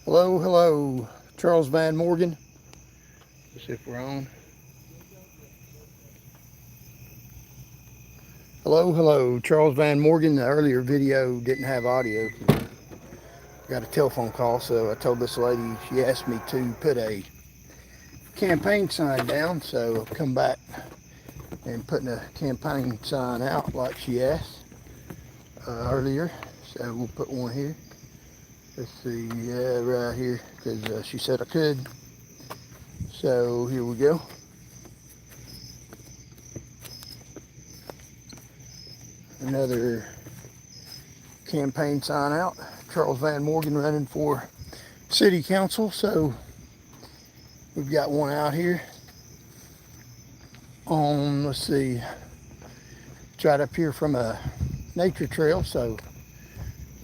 Hello, hello, Charles Van Morgan. Let's see if we're on. Hello, hello, Charles Van Morgan. The earlier video didn't have audio. Got a telephone call, so I told this lady, she asked me to put a campaign sign down, so I'll come back and putting a campaign sign out like she asked earlier. So we'll put one here. Let's see, yeah, right here, because she said I could. So here we go. Another campaign sign out. Charles Van Morgan running for city council. So we've got one out here on, let's see, it's right up here from a nature trail, so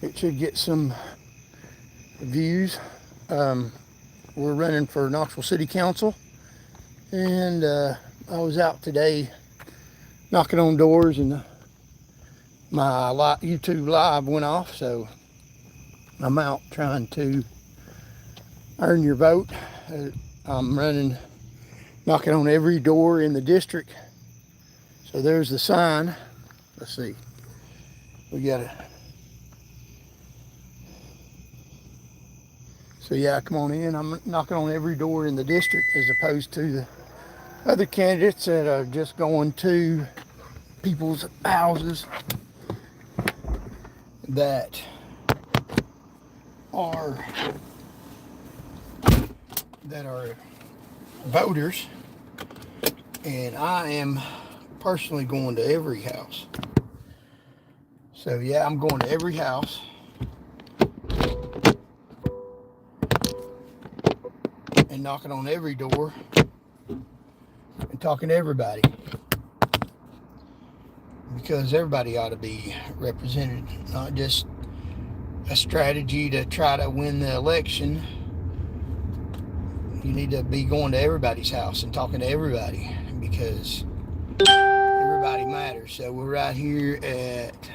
it should get some views. We're running for Knoxville City Council, and I was out today knocking on doors, and my YouTube live went off, so I'm out trying to earn your vote. I'm running, knocking on every door in the district. So there's the sign. Let's see, we got it. So yeah, come on in. I'm knocking on every door in the district, as opposed to the other candidates that are just going to people's houses that are voters. And I am personally going to every house. So yeah, I'm going to every house. And knocking on every door and talking to everybody, because everybody ought to be represented, not just a strategy to try to win the election. You need to be going to everybody's house and talking to everybody, because everybody matters. So we're right here at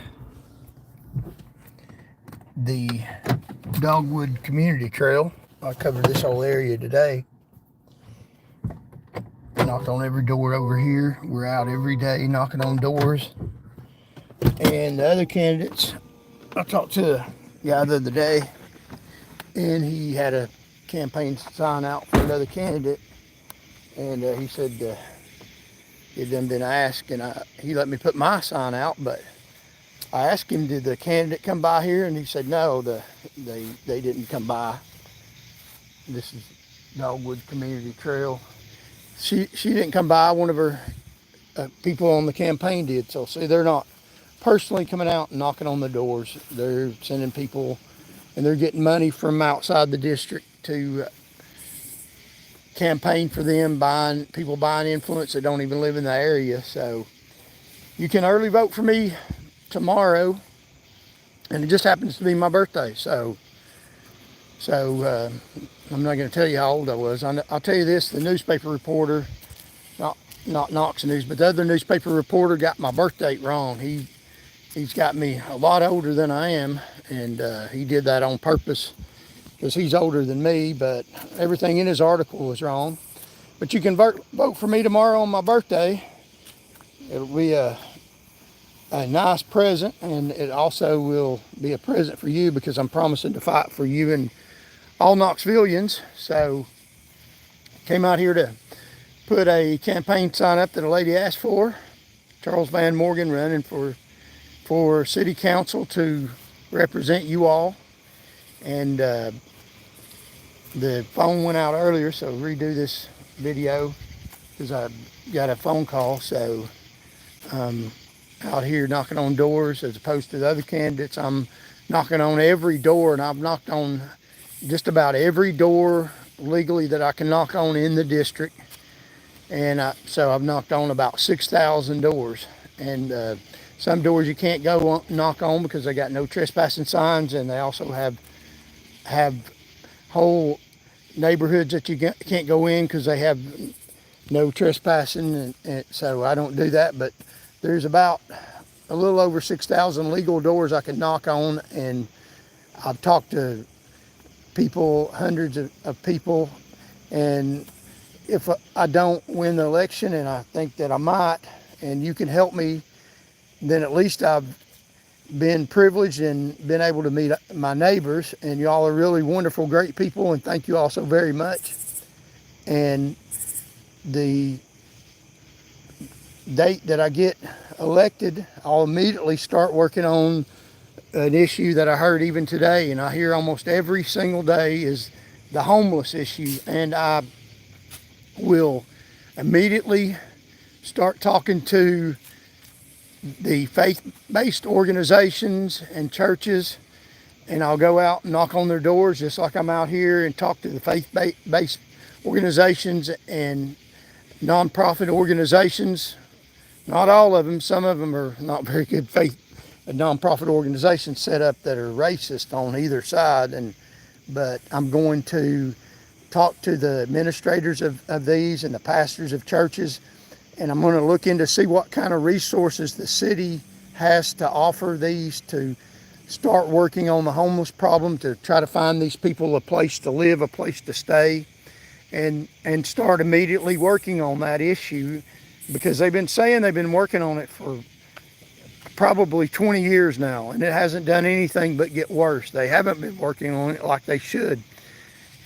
the Dogwood Community Trail. I covered this whole area today. Knocked on every door over here. We're out every day knocking on doors. And the other candidates, I talked to a guy the other day, and he had a campaign sign out for another candidate, and he said he'd done been asked, and he let me put my sign out, but I asked him, did the candidate come by here? And he said no, they didn't come by. This is Dogwood Community Trail. She didn't come by. One of her people on the campaign did. So see, they're not personally coming out and knocking on the doors. They're sending people, and they're getting money from outside the district to campaign for them, people buying influence that don't even live in the area. So you can early vote for me tomorrow, and it just happens to be my birthday. So I'm not going to tell you how old I was. I'll tell you this: the newspaper reporter, not Knox News, but the other newspaper reporter got my birth date wrong. He's got me a lot older than I am, and he did that on purpose because he's older than me. But everything in his article was wrong. But you can vote for me tomorrow on my birthday. It'll be a nice present, and it also will be a present for you, because I'm promising to fight for you and all Knoxvillians. So came out here to put a campaign sign up that a lady asked for. Charles Van Morgan running for city council to represent you all. And the phone went out earlier, so redo this video because I got a phone call. So out here knocking on doors, as opposed to the other candidates. I'm knocking on every door, and I've knocked on just about every door legally that I can knock on in the district. And so I've knocked on about 6,000 doors. And some doors you can't go knock on because they got no trespassing signs, and they also have whole neighborhoods that you can't go in because they have no trespassing, and so I don't do that. But there's about a little over 6,000 legal doors I can knock on, and I've talked to people, hundreds of people. And if I don't win the election, and I think that I might, and you can help me, then at least I've been privileged and been able to meet my neighbors. And y'all are really wonderful, great people, and thank you all so very much. And the date that I get elected, I'll immediately start working on an issue that I heard even today, and I hear almost every single day, is the homeless issue. And I will immediately start talking to the faith-based organizations and churches, and I'll go out and knock on their doors just like I'm out here and talk to the faith-based organizations and nonprofit organizations. Not all of them, some of them are not very good faith nonprofit organizations set up that are racist on either side. But I'm going to talk to the administrators of these and the pastors of churches, and I'm going to look into see what kind of resources the city has to offer these to start working on the homeless problem, to try to find these people a place to live, a place to stay, and start immediately working on that issue, because they've been saying they've been working on it for probably 20 years now, and it hasn't done anything but get worse. They haven't been working on it like they should.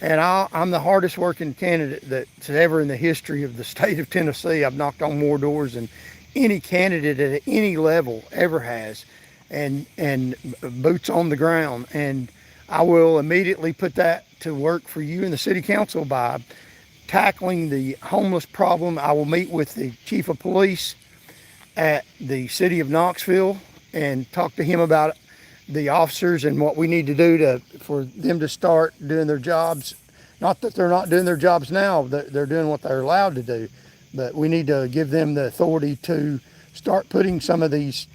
And I'm the hardest working candidate that's ever in the history of the state of Tennessee. I've knocked on more doors than any candidate at any level ever has, and boots on the ground. And I will immediately put that to work for you in the city council by tackling the homeless problem. I will meet with the chief of police at the city of Knoxville and talk to him about the officers and what we need to do for them to start doing their jobs. Not that they're not doing their jobs now, they're doing what they're allowed to do, but we need to give them the authority to start putting some of these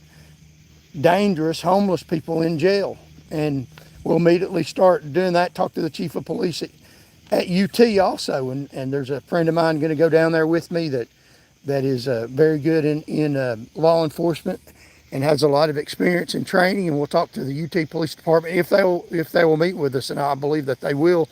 dangerous homeless people in jail. And we'll immediately start doing that, talk to the chief of police at UT also, and there's a friend of mine going to go down there with me that is very good in law enforcement and has a lot of experience in training, and we'll talk to the UT Police Department if they will meet with us, and I believe that they will.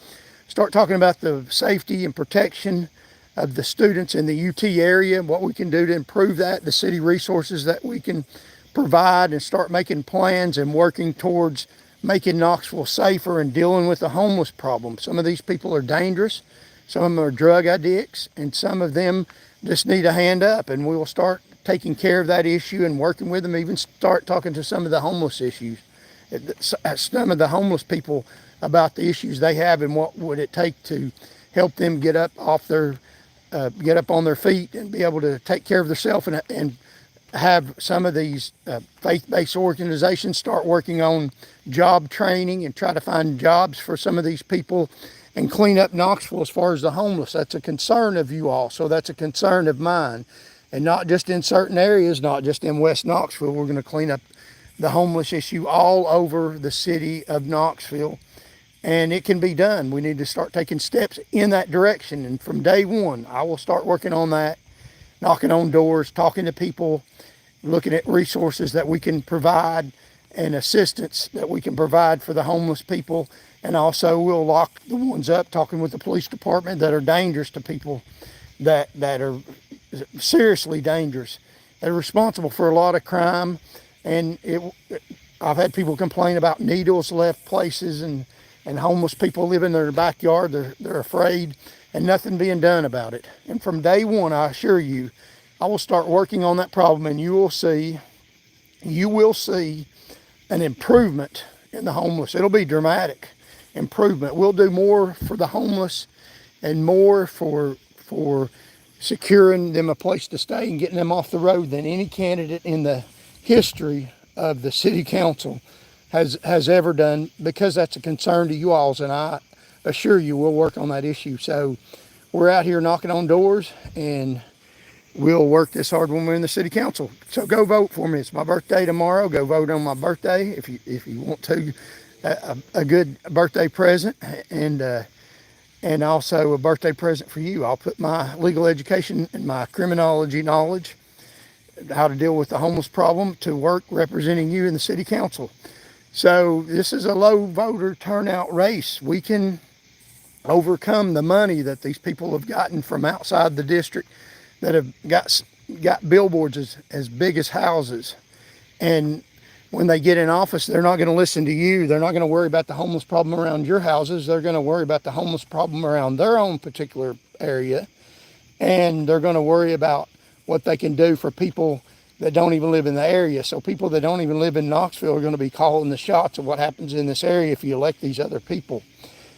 Start talking about the safety and protection of the students in the UT area, what we can do to improve that, the city resources that we can provide, and start making plans and working towards making Knoxville safer and dealing with the homeless problem. Some of these people are dangerous, some of them are drug addicts, and some of them just need a hand up, and we will start taking care of that issue and working with them, even start talking to some of the homeless issues, some of the homeless people about the issues they have and what would it take to help them get up on their feet and be able to take care of themselves, and have some of these faith-based organizations start working on job training and try to find jobs for some of these people and clean up Knoxville as far as the homeless. That's a concern of you all, so that's a concern of mine. And not just in certain areas, not just in West Knoxville. We're going to clean up the homeless issue all over the city of Knoxville. And it can be done. We need to start taking steps in that direction. And from day one, I will start working on that, knocking on doors, talking to people, looking at resources that we can provide and assistance that we can provide for the homeless people. And also we'll lock the ones up, talking with the police department that are dangerous to people, that are seriously dangerous. They're responsible for a lot of crime, and I've had people complain about needles left places and homeless people living in their backyard. They're afraid, and nothing being done about it. And from day one, I assure you, I will start working on that problem, and you will see an improvement in the homeless. It'll be dramatic improvement. We'll do more for the homeless and more for securing them a place to stay and getting them off the road than any candidate in the history of the city council has ever done, because that's a concern to you all, and I assure you we'll work on that issue. So we're out here knocking on doors, and we'll work this hard when we're in the city council. So go vote for me. It's my birthday tomorrow. Go vote on my birthday if you want to. A good birthday present, and also a birthday present for you. I'll put my legal education and my criminology knowledge, how to deal with the homeless problem, to work representing you in the city council. So this is a low voter turnout race. We can overcome the money that these people have gotten from outside the district that have got billboards as big as houses. And when they get in office, they're not going to listen to you. They're not going to worry about the homeless problem around your houses. They're going to worry about the homeless problem around their own particular area. And they're going to worry about what they can do for people that don't even live in the area. So people that don't even live in Knoxville are going to be calling the shots of what happens in this area if you elect these other people.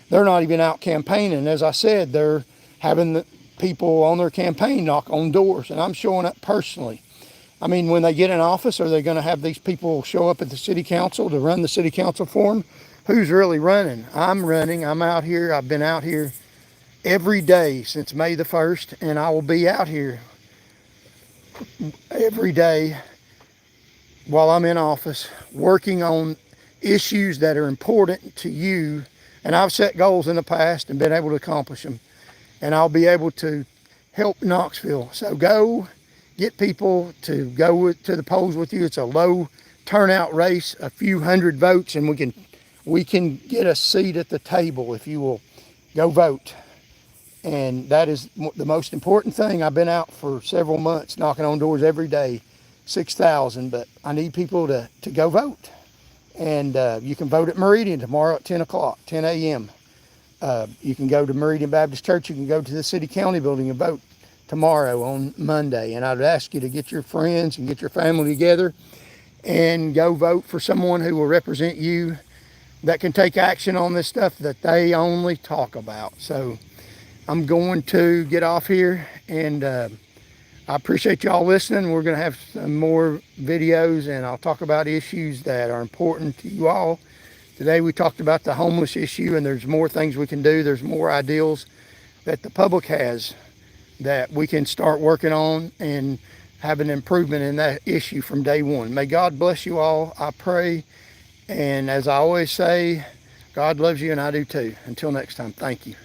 They're not even out campaigning. As I said, they're having the people on their campaign knock on doors, and I'm showing up personally. I mean, when they get in office, are they going to have these people show up at the city council to run the city council for them? Who's really running? I'm running. I'm out here. I've been out here every day since May the 1st, and I will be out here every day while I'm in office working on issues that are important to you. And I've set goals in the past and been able to accomplish them. And I'll be able to help Knoxville. So go get people to go to the polls with you. It's a low turnout race, a few hundred votes, and we can get a seat at the table if you will go vote. And that is the most important thing. I've been out for several months knocking on doors every day, 6,000, but I need people to go vote. And you can vote at Meridian tomorrow at 10 o'clock, 10 a.m. You can go to Meridian Baptist Church. You can go to the City County building and vote tomorrow on Monday. And I'd ask you to get your friends and get your family together and go vote for someone who will represent you that can take action on this stuff that they only talk about. So I'm going to get off here, and I appreciate y'all listening. We're going to have some more videos, and I'll talk about issues that are important to you all. Today we talked about the homeless issue, and there's more things we can do. There's more ideals that the public has that we can start working on and have an improvement in that issue from day one. May God bless you all, I pray. And as I always say, God loves you and I do too. Until next time, thank you.